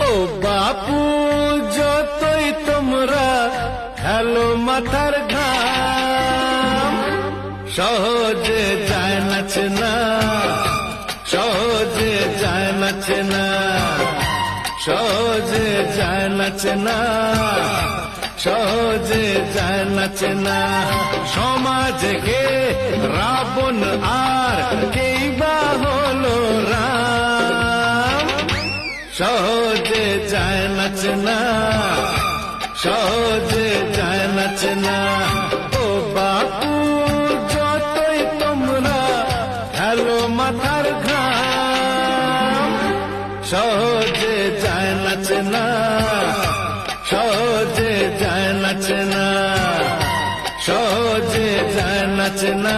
ও বাপু যতই তোমরা খেলো মাথার ঘাম, সহজে যায় নাচে না, সহজে যায় নাচে না, সহজে যায় নাচে না, সহজে যায় নাচে না। সমাজে কে রাবণ আর কেই বা হলো রাম, সহজে যায় নাচে না, সহজে যায় নাচে না। ও বাপু যতই তোমরা খেলো মাথার ঘাম, সহজে যায় নাচে না, সহজে যায় নাচে না, সহজে যায় নাচে না।